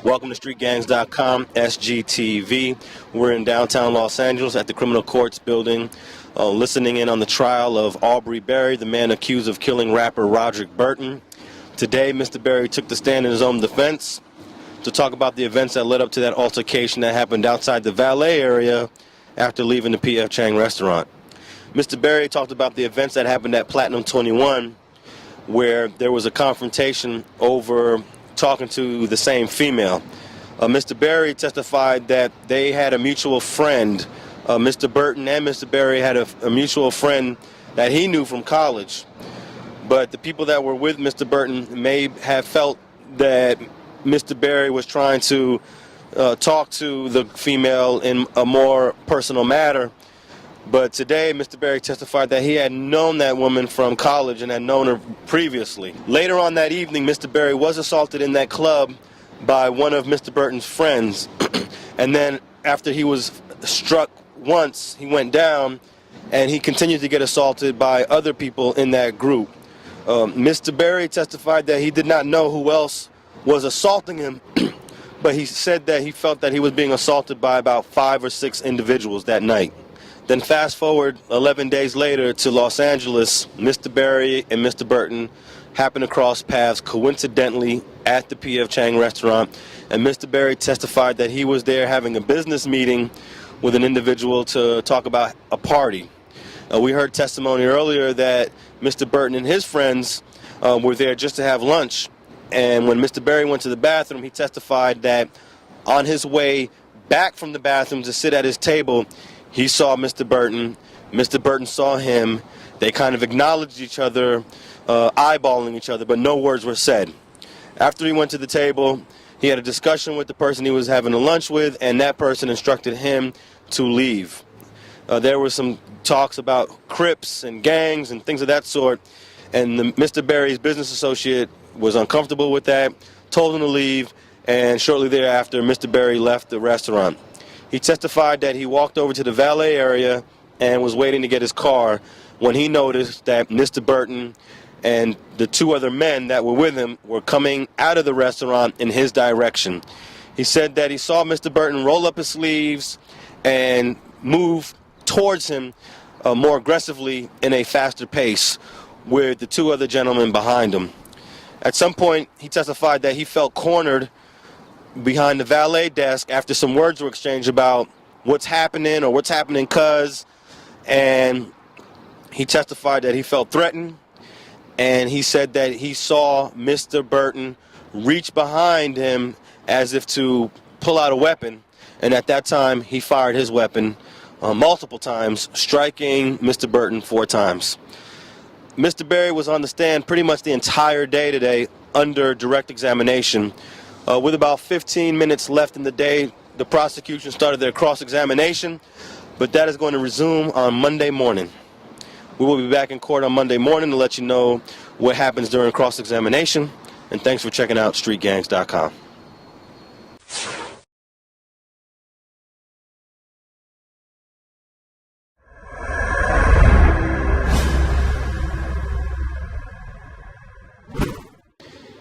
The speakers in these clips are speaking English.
Welcome to StreetGangs.com, SGTV. We're in downtown Los Angeles at the Criminal Courts building, listening in on the trial of Aubrey Berry, the man accused of killing rapper Roderick Burton. Today, Mr. Berry took the stand in his own defense to talk about the events that led up to that altercation that happened outside the valet area after leaving the P.F. Chang restaurant. Mr. Berry talked about the events that happened at Platinum 21, where there was a confrontation over talking to the same female. Mr. Berry testified that they had a mutual friend. Mr. Burton and Mr. Berry had a mutual friend that he knew from college. But the people that were with Mr. Burton may have felt that Mr. Berry was trying to talk to the female in a more personal matter. But today, Mr. Berry testified that he had known that woman from college and had known her previously. Later on that evening, Mr. Berry was assaulted in that club by one of Mr. Burton's friends. And then after he was struck once, he went down, and he continued to get assaulted by other people in that group. Mr. Berry testified that he did not know who else was assaulting him, but he said that he felt that he was being assaulted by about 5 or 6 individuals that night. Then fast forward 11 days later to Los Angeles, Mr. Berry and Mr. Burton happened to cross paths coincidentally at the P.F. Chang restaurant, and Mr. Berry testified that he was there having a business meeting with an individual to talk about a party. We heard testimony earlier that Mr. Burton and his friends were there just to have lunch, and when Mr. Berry went to the bathroom, he testified that on his way back from the bathroom to sit at his table, he saw Mr. Burton. Mr. Burton saw him. They kind of acknowledged each other, eyeballing each other, but no words were said. After he went to the table, he had a discussion with the person he was having a lunch with, and that person instructed him to leave. There were some talks about Crips and gangs and things of that sort, and Mr. Berry's business associate was uncomfortable with that, told him to leave, and shortly thereafter, Mr. Berry left the restaurant. He testified that he walked over to the valet area and was waiting to get his car when he noticed that Mr. Burton and the 2 other men that were with him were coming out of the restaurant in his direction. He said that he saw Mr. Burton roll up his sleeves and move towards him more aggressively in a faster pace with the 2 other gentlemen behind him. At some point, he testified that he felt cornered behind the valet desk after some words were exchanged about what's happening or what's happening cuz, and he testified that he felt threatened, and he said that he saw Mr. Burton reach behind him as if to pull out a weapon, and at that time he fired his weapon multiple times, striking Mr. Burton 4 times. Mr. Berry was on the stand pretty much the entire day today under direct examination. With about 15 minutes left in the day, the prosecution started their cross-examination, but that is going to resume on Monday morning. We will be back in court on Monday morning to let you know what happens during cross-examination, and thanks for checking out StreetGangs.com.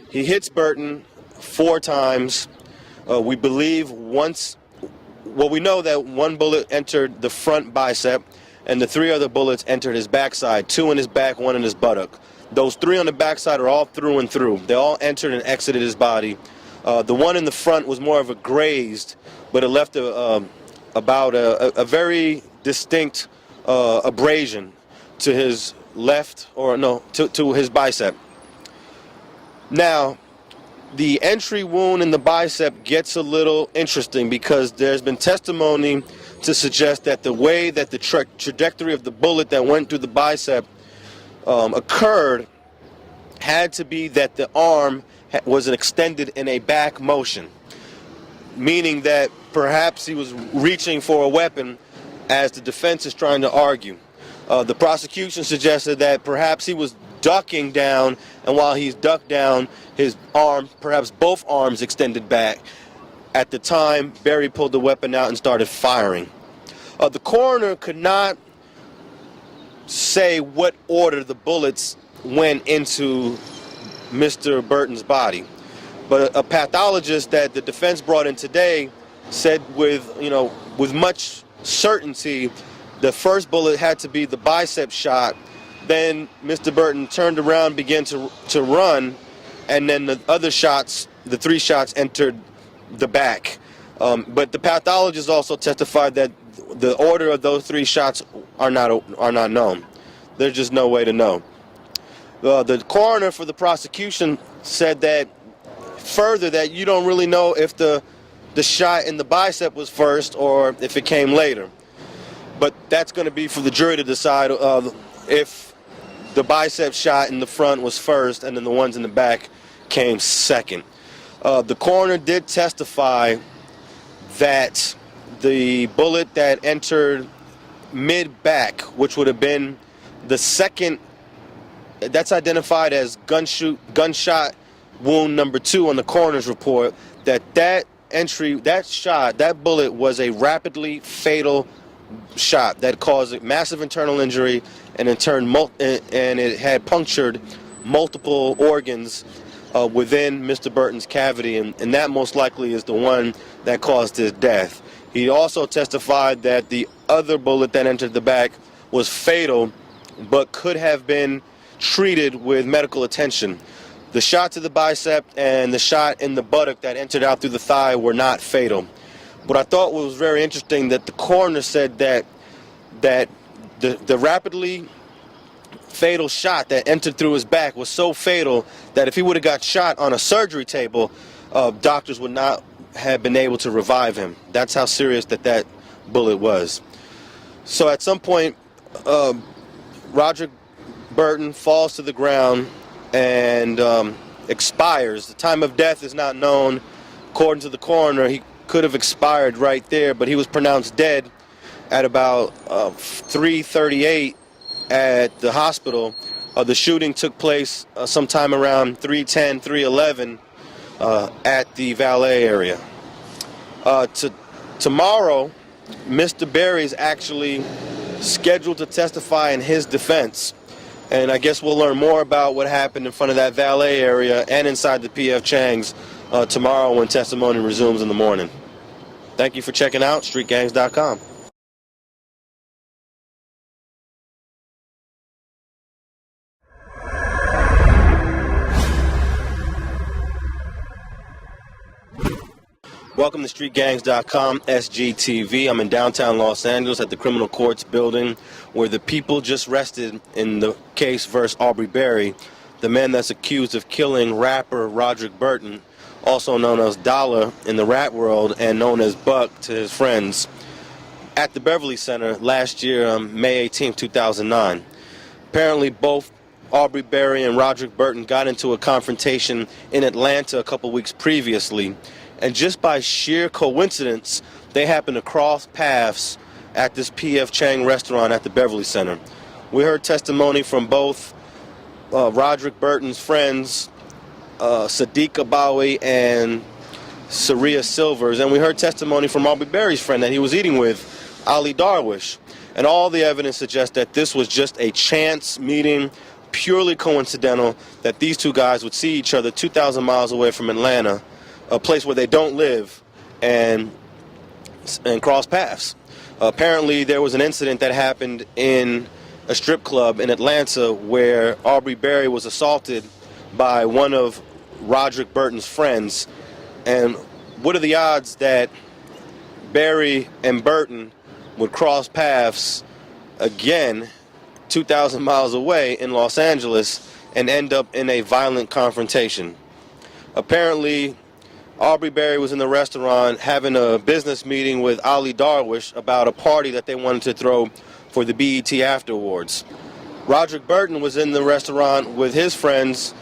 He hits Burton 4 times. We believe we know that 1 bullet entered the front bicep, and the 3 other bullets entered his backside, 2 in his back, 1 in his buttock. Those 3 on the backside are all through and through. They all entered and exited his body. The one in the front was more of a grazed, but it left about a very distinct abrasion to his left, or no, to his bicep. Now, the entry wound in the bicep gets a little interesting because there's been testimony to suggest that the way that the trajectory of the bullet that went through the bicep occurred had to be that the arm was extended in a back motion, meaning that perhaps he was reaching for a weapon as the defense is trying to argue. The prosecution suggested that perhaps he was ducking down, and while he's ducked down, his arm, perhaps both arms, extended back. At the time, Berry pulled the weapon out and started firing. The coroner could not say what order the bullets went into Mr. Burton's body, But a pathologist that the defense brought in today said with much certainty the first bullet had to be the bicep shot. Then Mr. Burton turned around, began to run, and then the other shots, the 3 shots, entered the back. But the pathologist also testified that the order of those 3 shots are not known. There's just no way to know. The coroner for the prosecution said that further that you don't really know if the shot in the bicep was first or if it came later. But that's going to be for the jury to decide if the bicep shot in the front was first and then the ones in the back came second. The coroner did testify that the bullet that entered mid-back, which would have been the second, that's identified as gunshot wound number 2 on the coroner's report, that bullet was a rapidly fatal shot that caused massive internal injury and in turn and it had punctured multiple organs within Mr. Burton's cavity, and that most likely is the one that caused his death. He also testified that the other bullet that entered the back was fatal but could have been treated with medical attention. The shot to the bicep and the shot in the buttock that entered out through the thigh were not fatal. What I thought was very interesting that the coroner said that the rapidly fatal shot that entered through his back was so fatal that if he would have got shot on a surgery table, doctors would not have been able to revive him. That's how serious that bullet was. So at some point, Roderick Burton falls to the ground and expires. The time of death is not known. According to the coroner, he could have expired right there, but he was pronounced dead at about 3:38 at the hospital. The shooting took place sometime around 3:10, 3:11 at the valet area. Tomorrow, Mr. Berry is actually scheduled to testify in his defense. And I guess we'll learn more about what happened in front of that valet area and inside the P.F. Chang's tomorrow when testimony resumes in the morning. Thank you for checking out StreetGangs.com. Welcome to StreetGangs.com, SGTV. I'm in downtown Los Angeles at the Criminal Courts building where the people just rested in the case versus Aubrey Berry, the man that's accused of killing rapper Roderick Burton, also known as Dolla in the rap world and known as Buck to his friends, at the Beverly Center last year on May 18, 2009. Apparently both Aubrey Berry and Roderick Burton got into a confrontation in Atlanta a couple weeks previously, and just by sheer coincidence, they happened to cross paths at this P.F. Chang restaurant at the Beverly Center. We heard testimony from both Roderick Burton's friends, Sadiq Abawi and Saria Silvers, and we heard testimony from Aubrey Berry's friend that he was eating with, Ali Darwish. And all the evidence suggests that this was just a chance meeting, purely coincidental, that these two guys would see each other 2,000 miles away from Atlanta, a place where they don't live, and cross paths. Apparently there was an incident that happened in a strip club in Atlanta where Aubrey Berry was assaulted by one of Roderick Burton's friends. And what are the odds that Berry and Burton would cross paths again 2,000 miles away in Los Angeles and end up in a violent confrontation? Apparently Aubrey Berry was in the restaurant having a business meeting with Ali Darwish about a party that they wanted to throw for the BET After Awards. Roderick Burton was in the restaurant with his friends,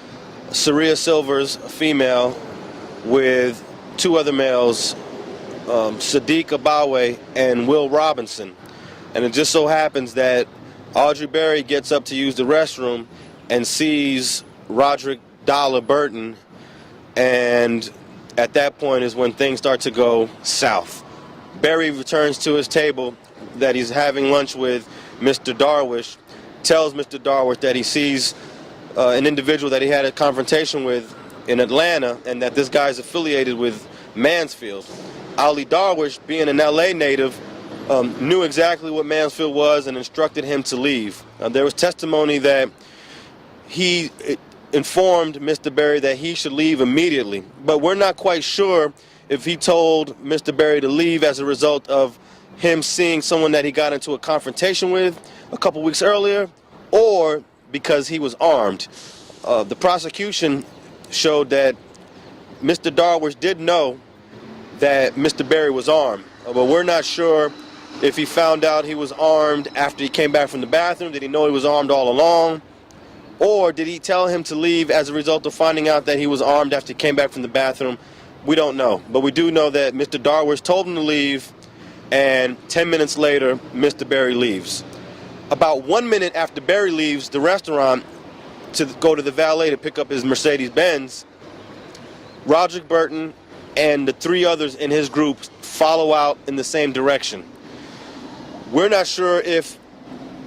Saria Silvers, a female, with 2 other males, Sadiq Abawi and Will Robinson. And it just so happens that Aubrey Berry gets up to use the restroom and sees Roderick Dolla Burton, and at that point is when things start to go south. Berry returns to his table that he's having lunch with Mr. Darwish, tells Mr. Darwish that he sees an individual that he had a confrontation with in Atlanta, and that this guy is affiliated with Mansfield. Ali Darwish, being an LA native, knew exactly what Mansfield was and instructed him to leave. There was testimony that he informed Mr. Berry that he should leave immediately, but we're not quite sure if he told Mr. Berry to leave as a result of him seeing someone that he got into a confrontation with a couple weeks earlier, or because he was armed. The prosecution showed that Mr. Darwish did know that Mr. Berry was armed, but we're not sure if he found out he was armed after he came back from the bathroom. Did he know he was armed all along? Or did he tell him to leave as a result of finding out that he was armed after he came back from the bathroom? We don't know. But we do know that Mr. Darwish told him to leave, and 10 minutes later, Mr. Berry leaves. About 1 minute after Berry leaves the restaurant to go to the valet to pick up his Mercedes-Benz, Roderick Burton and the 3 others in his group follow out in the same direction. We're not sure if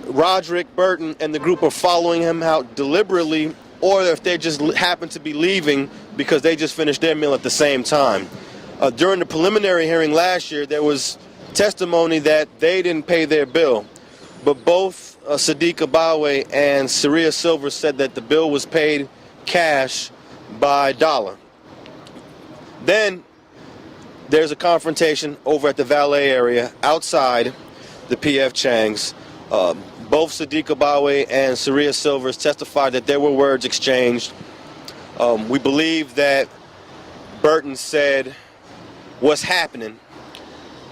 Roderick Burton and the group are following him out deliberately, or if they just happen to be leaving because they just finished their meal at the same time. During the preliminary hearing last year, there was testimony that they didn't pay their bill, but both Sadiq Abawe and Saria Silver said that the bill was paid cash by Dolla. Then there's a confrontation over at the valet area outside the P.F. Chang's. Both Sadiq Abawe and Saria Silvers testified that there were words exchanged. We believe that Burton said, "What's happening?"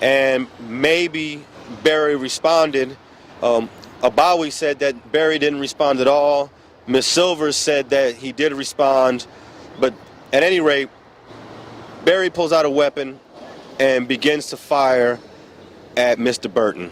And maybe Berry responded. Abawe said that Berry didn't respond at all. Ms. Silvers said that he did respond. But at any rate, Berry pulls out a weapon and begins to fire at Mr. Burton.